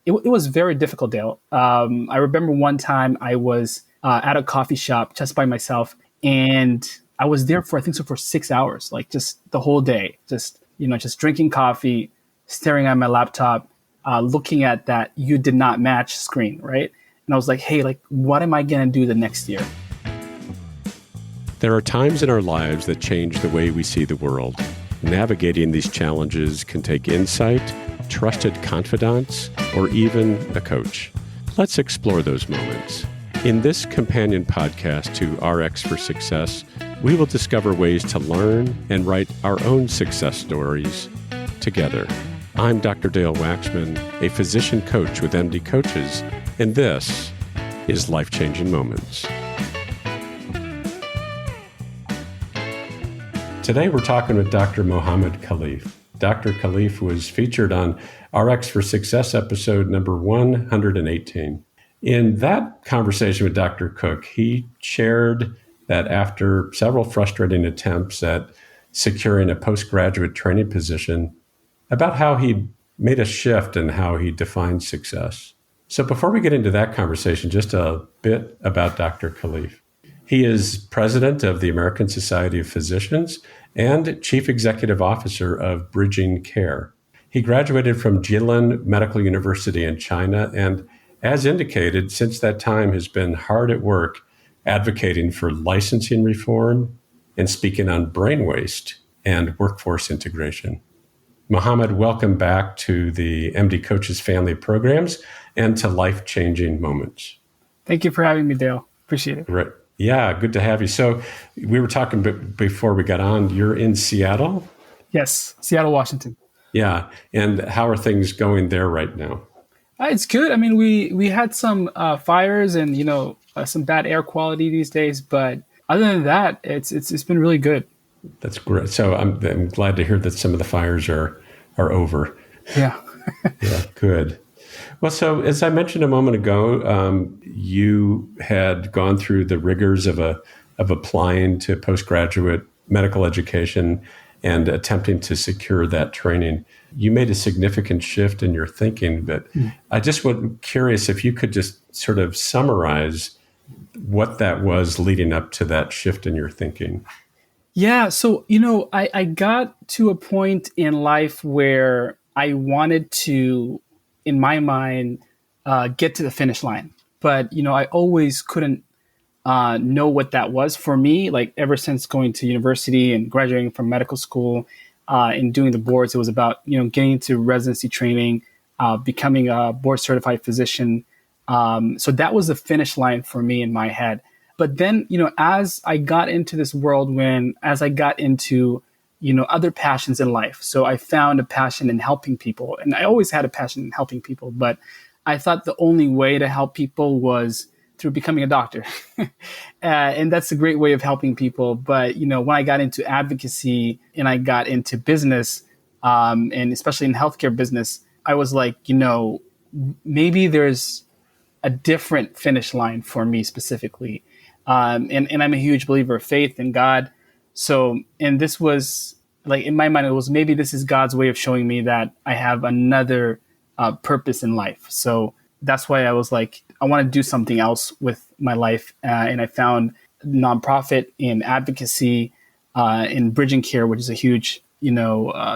it was very difficult, Dale. I remember one time I was at a coffee shop just by myself, and I was there for, I think so, for 6 hours, like just the whole day, just drinking coffee, staring at my laptop, looking at that you did not match screen, right? And I was like, hey, like, what am I going to do the next year? There are times in our lives that change the way we see the world. Navigating these challenges can take insight, trusted confidants, or even a coach. Let's explore those moments. In this companion podcast to RX for Success, we will discover ways to learn and write our own success stories together. I'm Dr. Dale Waxman, a physician coach with MD Coaches, and this is Life-Changing Moments. Today we're talking with Dr. Mohamed Khalif. Dr. Khalif was featured on RX for Success episode number 118. In that conversation with Dr. Cook, he shared that after several frustrating attempts at securing a postgraduate training position, about how he made a shift in how he defined success. So before we get into that conversation, just a bit about Dr. Khalif. He is president of the American Society of Physicians and chief executive officer of Bridging Care. He graduated from Jilin Medical University in China, and as indicated, since that time has been hard at work advocating for licensing reform and speaking on brain waste and workforce integration. Mohamed, welcome back to the MD Coaches family of programs and to Life-Changing Moments. Thank you for having me, Dale. Appreciate it. Right. Yeah, good to have you. So we were talking before we got on, you're in Seattle? Yes, Seattle, Washington. Yeah. And how are things going there right now? It's good. I mean, we had some fires and, some bad air quality these days, but other than that, it's been really good. That's great. So I'm glad to hear that some of the fires are over. Yeah. Yeah, good. Well, so as I mentioned a moment ago, you had gone through the rigors of applying to postgraduate medical education and attempting to secure that training. You made a significant shift in your thinking, but I just was curious if you could just sort of summarize what that was leading up to that shift in your thinking. Yeah. So, I got to a point in life where I wanted to, in my mind, get to the finish line. But, I always couldn't know what that was for me. Like ever since going to university and graduating from medical school and doing the boards, it was about, getting into residency training, becoming a board certified physician. So that was the finish line for me in my head. But then, as I got into this world, as I got into, other passions in life. So I found a passion in helping people. And I always had a passion in helping people, but I thought the only way to help people was through becoming a doctor. And that's a great way of helping people. But, when I got into advocacy and I got into business, and especially in healthcare business, I was like, maybe there's a different finish line for me specifically. And I'm a huge believer of faith in God. So, and this was like, in my mind, it was maybe this is God's way of showing me that I have another purpose in life. So that's why I was like, I want to do something else with my life. And I found nonprofit in advocacy, in Bridging Care, which is a huge,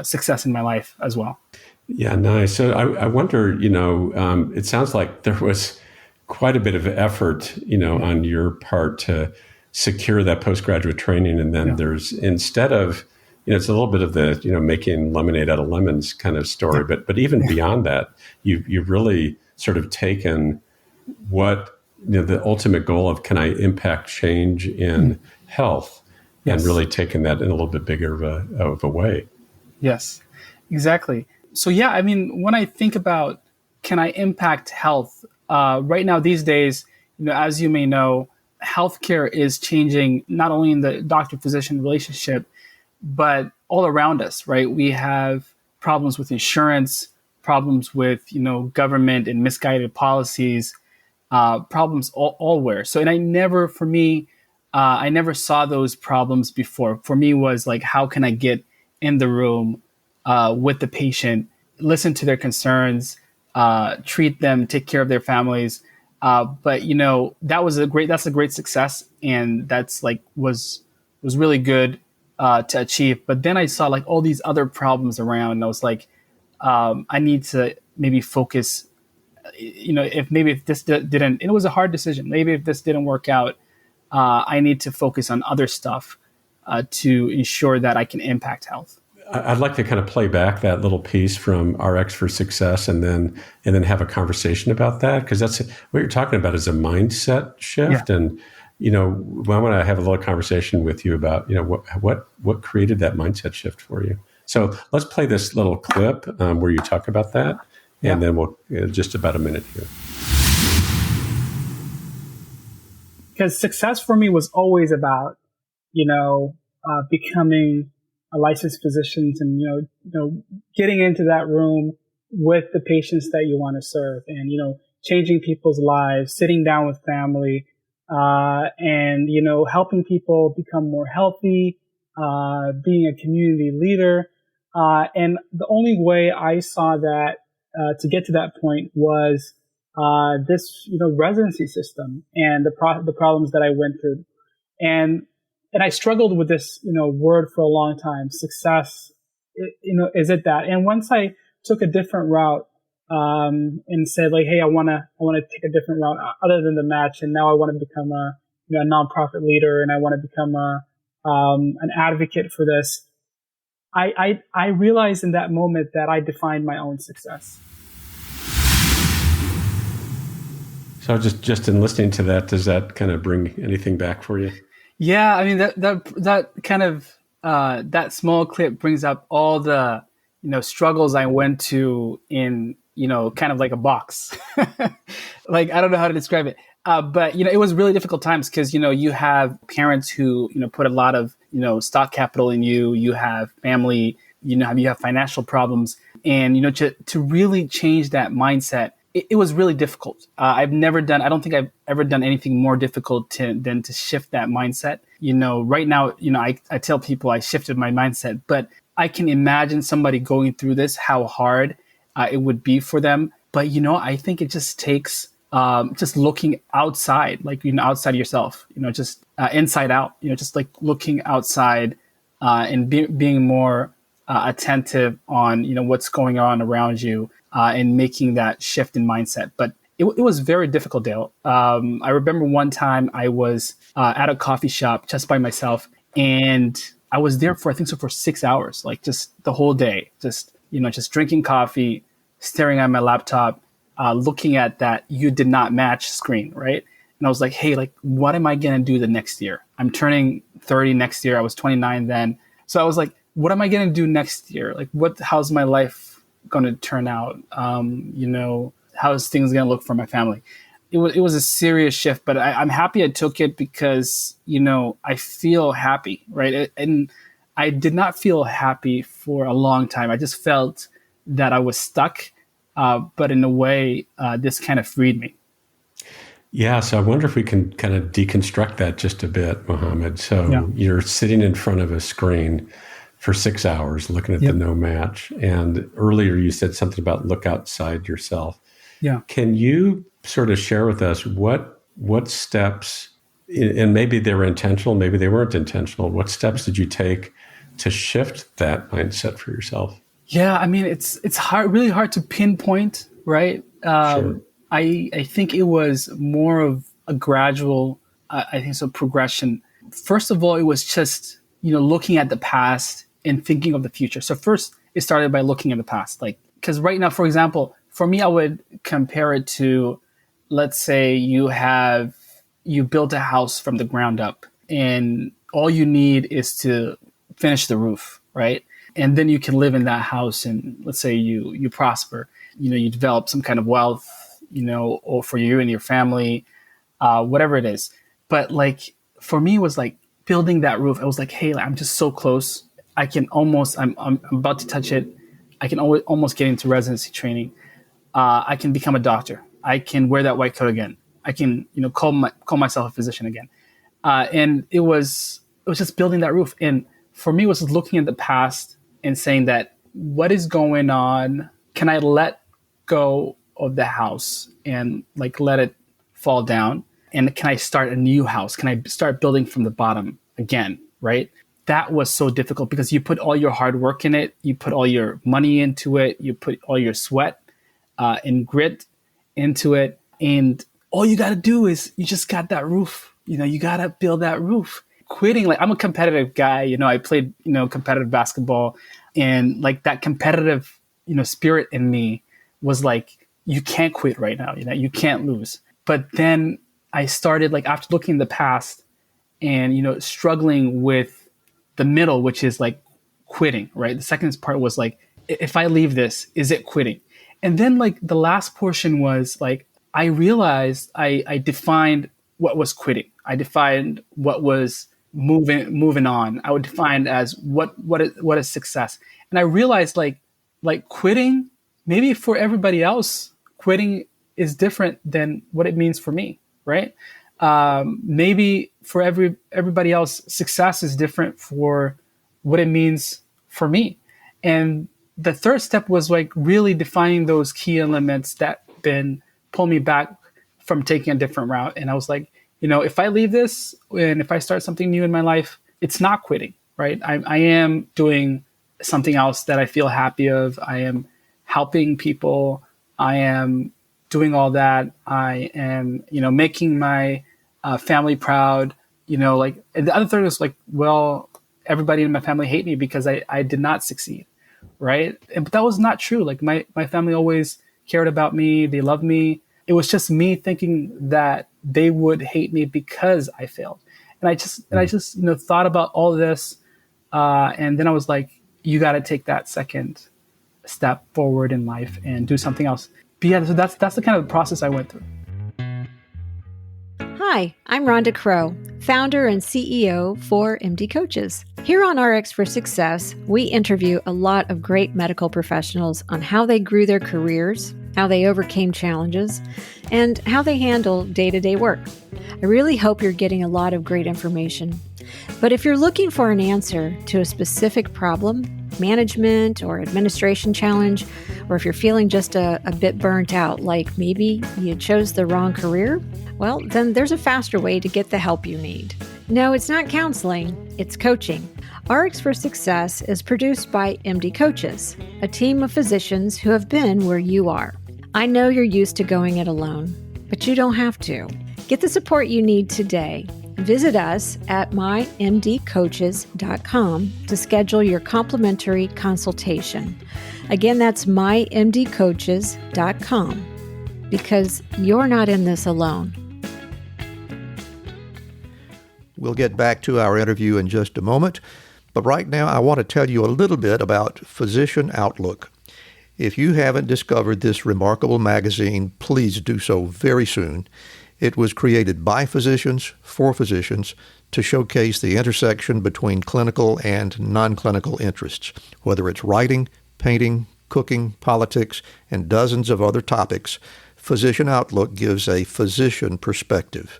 success in my life as well. Yeah, nice. So I wonder, it sounds like there was quite a bit of effort, on your part to secure that postgraduate training. And then there's, instead of, it's a little bit of the, making lemonade out of lemons kind of story, but even beyond that, you've really sort of taken what, the ultimate goal of can I impact change in health and really taken that in a little bit bigger of a way. Yes, exactly. So, yeah, I mean, when I think about can I impact health, right now, these days, as you may know, healthcare is changing not only in the doctor-physician relationship, but all around us, right? We have problems with insurance, problems with, government and misguided policies, problems allwhere. So, and I never saw those problems before. For me was like, how can I get in the room with the patient, listen to their concerns, treat them, take care of their families. But that's a great success, and that's like was really good to achieve. But then I saw like all these other problems around, and I was like, I need to maybe focus. If this didn't, and it was a hard decision. Maybe if this didn't work out, I need to focus on other stuff to ensure that I can impact health. I'd like to kind of play back that little piece from RX for Success, and then have a conversation about that, because that's what you're talking about is a mindset shift. Yeah. And I want to have a little conversation with you about what created that mindset shift for you. So let's play this little clip where you talk about that, and then we'll just about a minute here. Because success for me was always about becoming a licensed physician, and getting into that room with the patients that you want to serve, and changing people's lives, sitting down with family, and helping people become more healthy, being a community leader, and the only way I saw that to get to that point was this residency system and the problems that I went through, and I struggled with this, word for a long time. Success, is it that? And once I took a different route, and said like, hey, I want to take a different route other than the match, and now I want to become a nonprofit leader, and I want to become an advocate for this. I realized in that moment that I defined my own success. So just in listening to that, does that kind of bring anything back for you? Yeah, I mean that kind of that small clip brings up all the struggles I went to in kind of like a box. Like, I don't know how to describe it, but it was really difficult times because you have parents who put a lot of stock capital in you. You have family. You have financial problems, and to really change that mindset. It was really difficult. I don't think I've ever done anything more difficult than to shift that mindset. Right now, I tell people I shifted my mindset, but I can imagine somebody going through this, how hard it would be for them. But, I think it just takes just looking outside, like, outside yourself, just inside out, just like looking outside and being more attentive on, what's going on around you. And making that shift in mindset. But it was very difficult, Dale. I remember one time I was at a coffee shop just by myself, and I was there for 6 hours, like just the whole day, just drinking coffee, staring at my laptop, looking at that you did not match screen, right? And I was like, hey, like, what am I going to do the next year? I'm turning 30 next year. I was 29 then. So I was like, what am I going to do next year? Like, how's my life going to turn out? How's things going to look for my family? It was a serious shift, but I'm happy I took it because, I feel happy, right? And I did not feel happy for a long time. I just felt that I was stuck, but in a way, this kind of freed me. Yeah, so I wonder if we can kind of deconstruct that just a bit, Mohamed. So You're sitting in front of a screen for 6 hours looking at the no match. And earlier you said something about look outside yourself. Yeah. Can you sort of share with us what steps, and maybe they were intentional, maybe they weren't intentional, what steps did you take to shift that mindset for yourself? Yeah, I mean, it's really hard to pinpoint, right? Sure. I think it was more of a gradual, progression. First of all, it was just, looking at the past and thinking of the future. So first, it started by looking at the past. Like, because right now, for example, for me, I would compare it to, let's say you built a house from the ground up, and all you need is to finish the roof, right? And then you can live in that house, and let's say you prosper. You develop some kind of wealth, or for you and your family, whatever it is. But like for me, it was like building that roof. I was like, hey, I'm just so close. I'm about to touch it. I can almost get into residency training. I can become a doctor. I can wear that white coat again. I can, call myself a physician again. And it was just building that roof. And for me, it was just looking at the past and saying that what is going on? Can I let go of the house and like let it fall down? And can I start a new house? Can I start building from the bottom again? Right? That was so difficult because you put all your hard work in it. You put all your money into it. You put all your sweat and grit into it. And all you got to do is you just got that roof. You got to build that roof. Quitting, like I'm a competitive guy. I played, competitive basketball, and like that competitive, spirit in me was like, you can't quit right now. You can't lose. But then I started, like, after looking in the past and, struggling with the middle, which is like quitting, right? The second part was like, if I leave this, is it quitting? And then like the last portion was like, I realized I defined what was quitting. I defined what was moving on. I would define as what is success. And I realized like quitting, maybe for everybody else, quitting is different than what it means for me, right? Maybe for everybody else, success is different for what it means for me. And the third step was like really defining those key elements that then pull me back from taking a different route. And I was like, if I leave this and if I start something new in my life, it's not quitting, right? I am doing something else that I feel happy of. I am helping people. I am doing all that. I am, making my family proud. And the other thing was like, well, everybody in my family hate me because I did not succeed, right? But that was not true. Like my family always cared about me. They loved me. It was just me thinking that they would hate me because I failed. And I just thought about all this. And then I was like, you got to take that second step forward in life and do something else. But yeah, so that's the kind of process I went through. Hi, I'm Rhonda Crow, founder and CEO for MD Coaches. Here on RX for Success, we interview a lot of great medical professionals on how they grew their careers, how they overcame challenges, and how they handle day-to-day work. I really hope you're getting a lot of great information. But if you're looking for an answer to a specific problem, management or administration challenge, or if you're feeling just a bit burnt out, like maybe you chose the wrong career, well, then there's a faster way to get the help you need. No, it's not counseling, it's coaching. RX for Success is produced by MD Coaches, a team of physicians who have been where you are. I know you're used to going it alone, but you don't have to. Get the support you need today. Visit us at mymdcoaches.com to schedule your complimentary consultation. Again, that's mymdcoaches.com, because you're not in this alone. We'll get back to our interview in just a moment, but right now I want to tell you a little bit about Physician Outlook. If you haven't discovered this remarkable magazine, please do so very soon. It was created by physicians, for physicians, to showcase the intersection between clinical and non-clinical interests, whether it's writing, painting, cooking, politics, and dozens of other topics. Physician Outlook gives a physician perspective.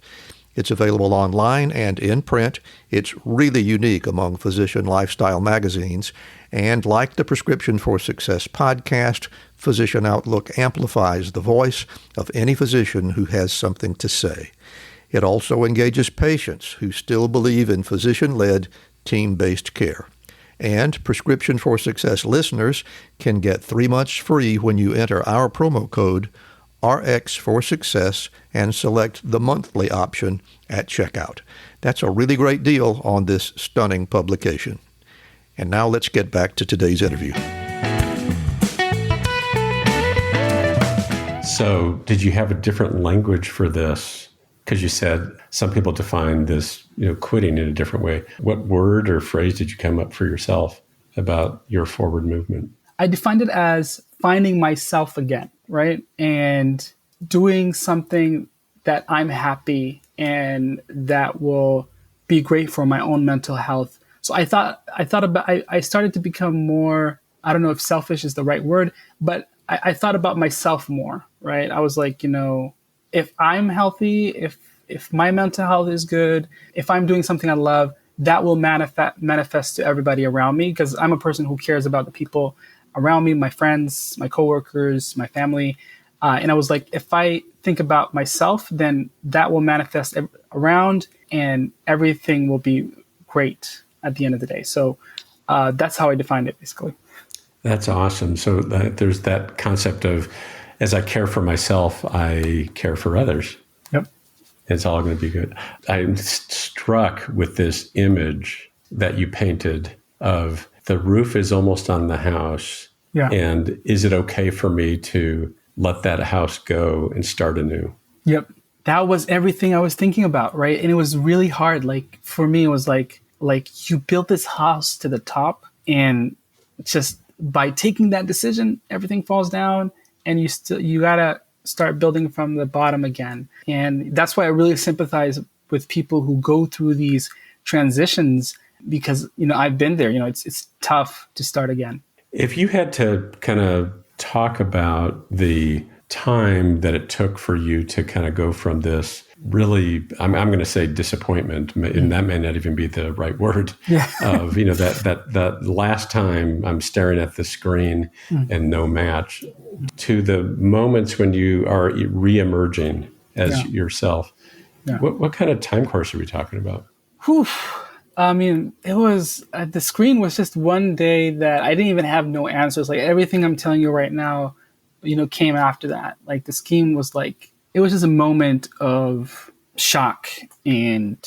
It's available online and in print. It's really unique among physician lifestyle magazines. And like the Prescription for Success podcast, Physician Outlook amplifies the voice of any physician who has something to say. It also engages patients who still believe in physician-led, team-based care. And Prescription for Success listeners can get 3 months free when you enter our promo code RX for Success and select the monthly option at checkout. That's a really great deal on this stunning publication. And now let's get back to today's interview. So did you have a different language for this? Because you said some people define this, quitting in a different way. What word or phrase did you come up for yourself about your forward movement? I defined it as finding myself again, right? And doing something that I'm happy and that will be great for my own mental health. So I started to become more, I don't know if selfish is the right word, but I thought about myself more, right? I was like, if I'm healthy, if my mental health is good, if I'm doing something I love, that will manifest to everybody around me, because I'm a person who cares about the people around me, my friends, my coworkers, my family. And I was like, if I think about myself, then that will manifest around and everything will be great at the end of the day. So that's how I defined it, basically. That's awesome. So there's that concept of, as I care for myself, I care for others. Yep. It's all going to be good. I'm struck with this image that you painted of the roof is almost on the house. Yeah. And is it okay for me to let that house go and start anew? Yep. That was everything I was thinking about, right? And it was really hard. Like for me, it was like you built this house to the top, and just by taking that decision, everything falls down, and you gotta start building from the bottom again. And that's why I really sympathize with people who go through these transitions, because I've been there. It's tough to start again. If you had to kind of talk about the time that it took for you to kind of go from this really, I'm going to say disappointment, and that may not even be the right word, of, that last time I'm staring at the screen and no match, to the moments when you are re-emerging as yourself. Yeah. What kind of time course are we talking about? Whew. I mean, it was, the screen was just one day that I didn't even have no answers. Like everything I'm telling you right now, came after that. Like the scheme was like, it was just a moment of shock and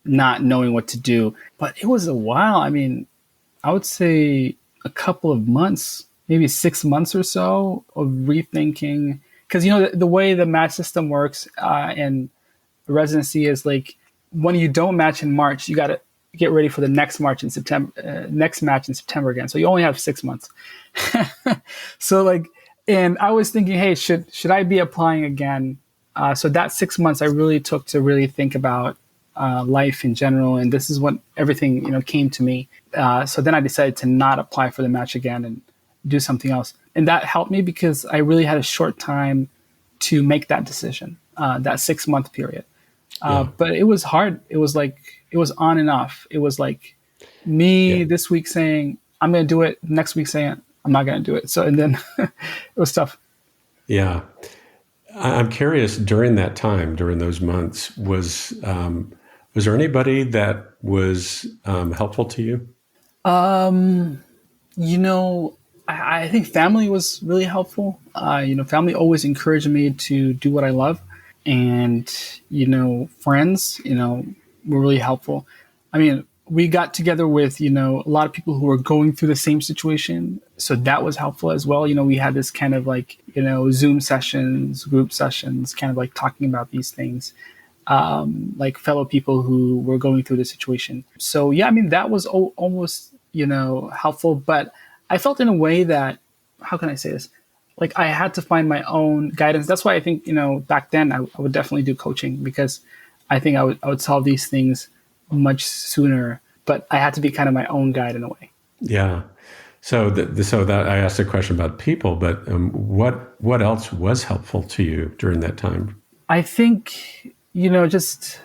not knowing what to do. But it was a while. I mean, I would say a couple of months, maybe 6 months or so of rethinking. Because, the way the match system works and residency is like, when you don't match in March, you got to get ready for the next match in September again. So you only have 6 months. So and I was thinking, hey, should I be applying again? So that 6 months I really took to really think about life in general. And this is what everything, came to me. So then I decided to not apply for the match again and do something else. And that helped me because I really had a short time to make that decision, that 6 month period. But it was hard. It was on and off. It was like me this week saying, I'm going to do it. Next week saying, I'm not going to do it. So, and then it was tough. Yeah. I'm curious, during that time, during those months, was there anybody that was helpful to you? I think family was really helpful. Family always encouraged me to do what I love. And, friends, were really helpful. I mean, we got together with, a lot of people who were going through the same situation. So that was helpful as well. We had this kind of Zoom sessions, group sessions, kind of talking about these things, like fellow people who were going through the situation. So, yeah, I mean, that was almost, helpful. But I felt in a way that, how can I say this? I had to find my own guidance. That's why I think, back then I would definitely do coaching, because I think I would solve these things much sooner, but I had to be kind of my own guide in a way. Yeah. So that I asked a question about people, but what else was helpful to you during that time? I think, just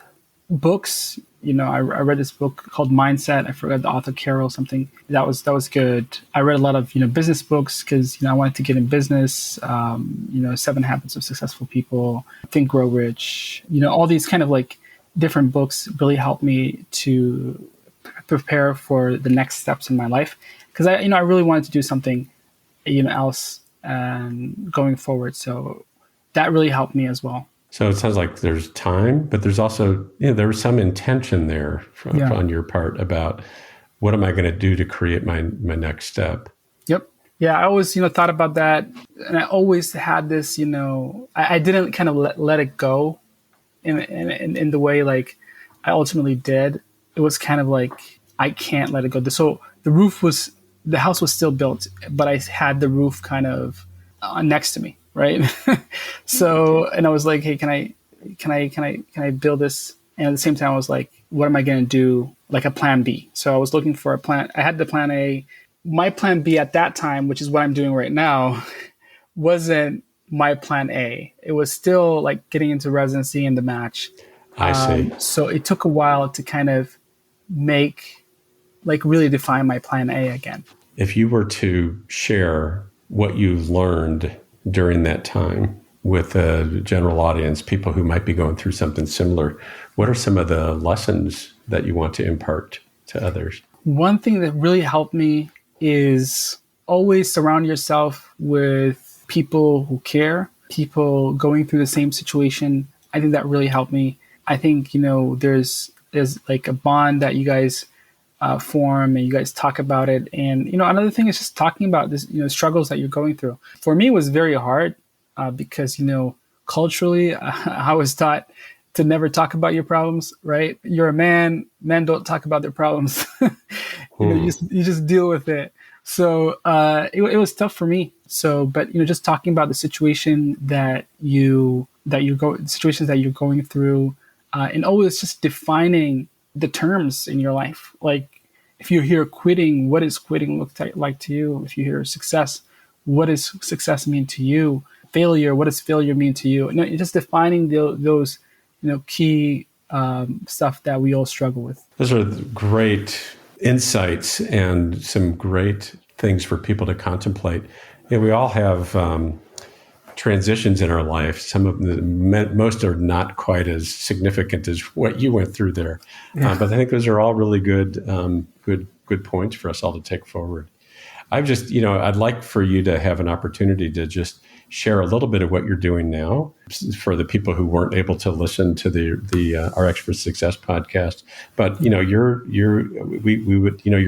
books. I read this book called Mindset. I forgot the author, Carol something. That was good. I read a lot of, business books because, I wanted to get in business, 7 Habits of Successful People, Think, Grow Rich, all these kind of different books really helped me to prepare for the next steps in my life. Because I really wanted to do something, else going forward. So that really helped me as well. So it sounds like there's time, but there's also, there was some intention there on your part about what am I going to do to create my next step? Yep. Yeah, I always, thought about that. And I always had this, I didn't kind of let it go in the way I ultimately did. It was kind of I can't let it go. So the house was still built, but I had the roof kind of next to me. Right. So, and I was like, hey, can I build this? And at the same time, I was like, what am I going to do? A plan B. So I was looking for a plan. I had the plan A. My plan B at that time, which is what I'm doing right now, wasn't my plan A. It was still getting into residency and the match. I see. So it took a while to kind of make, really define my plan A again. If you were to share what you learned during that time, with a general audience, people who might be going through something similar, what are some of the lessons that you want to impart to others? One thing that really helped me is always surround yourself with people who care, people going through the same situation. I think that really helped me. I think, there's like a bond that you guys form and you guys talk about it. And, another thing is just talking about this, struggles that you're going through. For me, it was very hard because, culturally, I was taught to never talk about your problems, right? You're a man. Men don't talk about their problems. You just deal with it. So it was tough for me. So, but just talking about the situation situations that you're going through, and always just defining the terms in your life. Like if you hear quitting, what does quitting look like to you? If you hear success, what does success mean to you? Failure, what does failure mean to you? Just defining those key stuff that we all struggle with. Those are great insights and some great things for people to contemplate. We all have transitions in our life. Some of them, most are not quite as significant as what you went through there. Yeah. But I think those are all really good points for us all to take forward. I'd like for you to have an opportunity to just share a little bit of what you're doing now for the people who weren't able to listen to the RX for Success podcast. But you're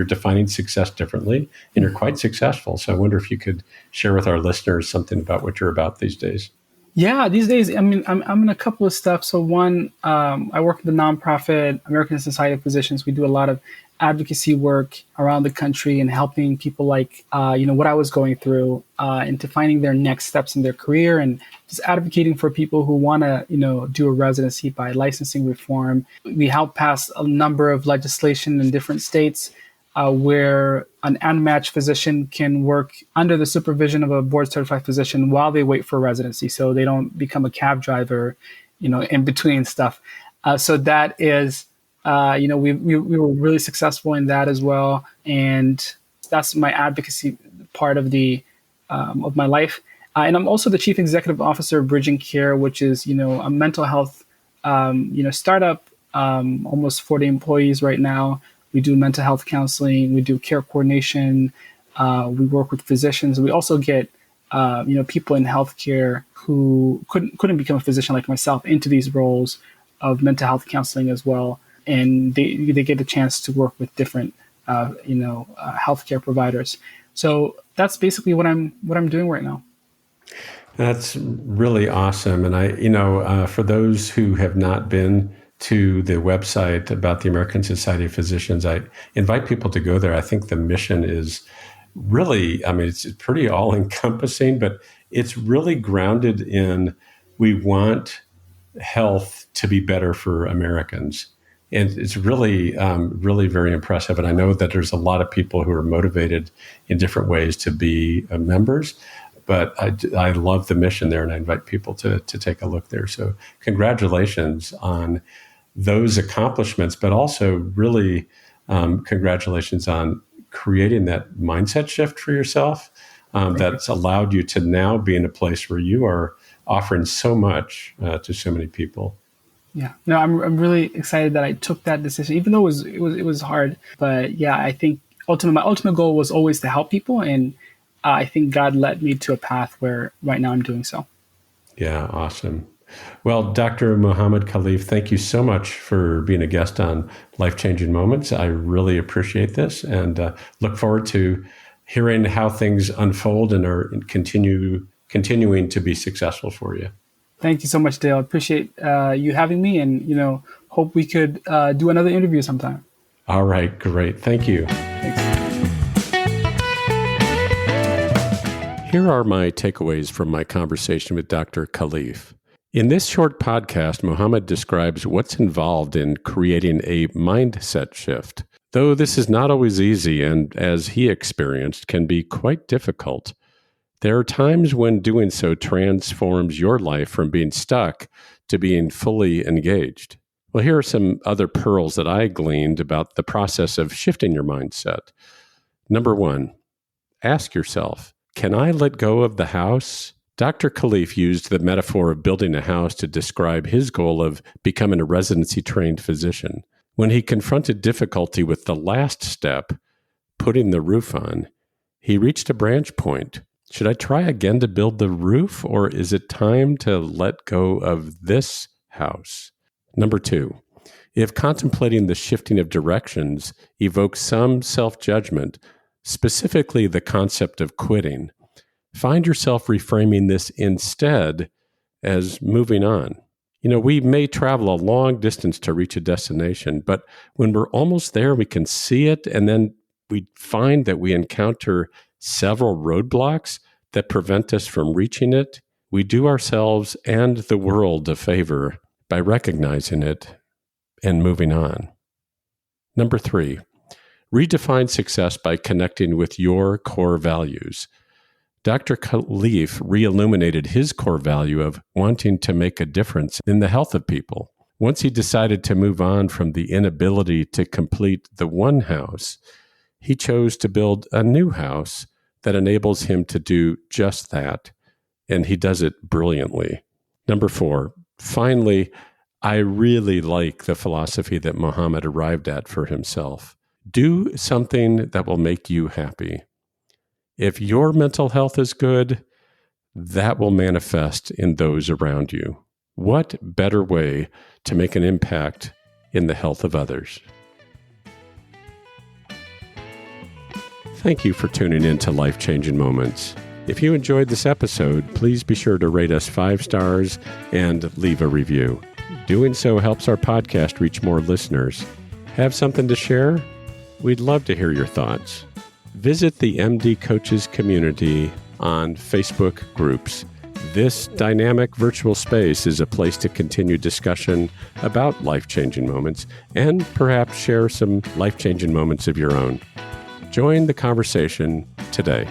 defining success differently, and you're quite successful. So I wonder if you could share with our listeners something about what you're about these days. Yeah, these days, I'm in a couple of stuff. So one, I work with the nonprofit American Society of Physicians. We do a lot of advocacy work around the country and helping people like, what I was going through into finding their next steps in their career and just advocating for people who want to, do a residency by licensing reform. We help pass a number of legislation in different states where an unmatched physician can work under the supervision of a board-certified physician while they wait for residency, so they don't become a cab driver, in between stuff. So that is, we were really successful in that as well, and that's my advocacy part of of my life. And I'm also the chief executive officer of Bridging Care, which is a mental health startup, almost 40 employees right now. We do mental health counseling. We do care coordination. We work with physicians. We also get, people in healthcare who couldn't become a physician like myself into these roles of mental health counseling as well. And they get a chance to work with different, healthcare providers. So that's basically what I'm doing right now. That's really awesome. And for those who have not been to the website about the American Society of Physicians, I invite people to go there. I think the mission is really, it's pretty all-encompassing, but it's really grounded in we want health to be better for Americans. And it's really, really very impressive. And I know that there's a lot of people who are motivated in different ways to be members. But I love the mission there, and I invite people to take a look there. So congratulations on those accomplishments, but also really congratulations on creating that mindset shift for yourself that's allowed you to now be in a place where you are offering so much to so many people. Yeah, no, I'm really excited that I took that decision, even though it was hard. But yeah, I think my ultimate goal was always to help people, and I think God led me to a path where right now I'm doing so. Yeah, awesome. Well, Dr. Mohamed Khalif, thank you so much for being a guest on Life-Changing Moments. I really appreciate this and look forward to hearing how things unfold and are continuing to be successful for you. Thank you so much, Dale. I appreciate you having me, and hope we could do another interview sometime. All right, great. Thank you. Thanks. Here are my takeaways from my conversation with Dr. Khalif. In this short podcast, Mohamed describes what's involved in creating a mindset shift, though this is not always easy and, as he experienced, can be quite difficult. There are times when doing so transforms your life from being stuck to being fully engaged. Well, here are some other pearls that I gleaned about the process of shifting your mindset. Number one, ask yourself, can I let go of the house? Dr. Khalif used the metaphor of building a house to describe his goal of becoming a residency-trained physician. When he confronted difficulty with the last step, putting the roof on, he reached a branch point. Should I try again to build the roof, or is it time to let go of this house? Number 2, if contemplating the shifting of directions evokes some self-judgment, specifically the concept of quitting, find yourself reframing this instead as moving on. We may travel a long distance to reach a destination, but when we're almost there, we can see it, and then we find that we encounter several roadblocks that prevent us from reaching it. We do ourselves and the world a favor by recognizing it and moving on. Number 3, redefine success by connecting with your core values. Dr. Khalif re-illuminated his core value of wanting to make a difference in the health of people. Once he decided to move on from the inability to complete the one house, he chose to build a new house that enables him to do just that, and he does it brilliantly. Number 4, finally, I really like the philosophy that Mohamed arrived at for himself. Do something that will make you happy. If your mental health is good, that will manifest in those around you. What better way to make an impact in the health of others? Thank you for tuning in to Life-Changing Moments. If you enjoyed this episode, please be sure to rate us 5 stars and leave a review. Doing so helps our podcast reach more listeners. Have something to share? We'd love to hear your thoughts. Visit the MD Coaches community on Facebook groups. This dynamic virtual space is a place to continue discussion about life-changing moments and perhaps share some life-changing moments of your own. Join the conversation today.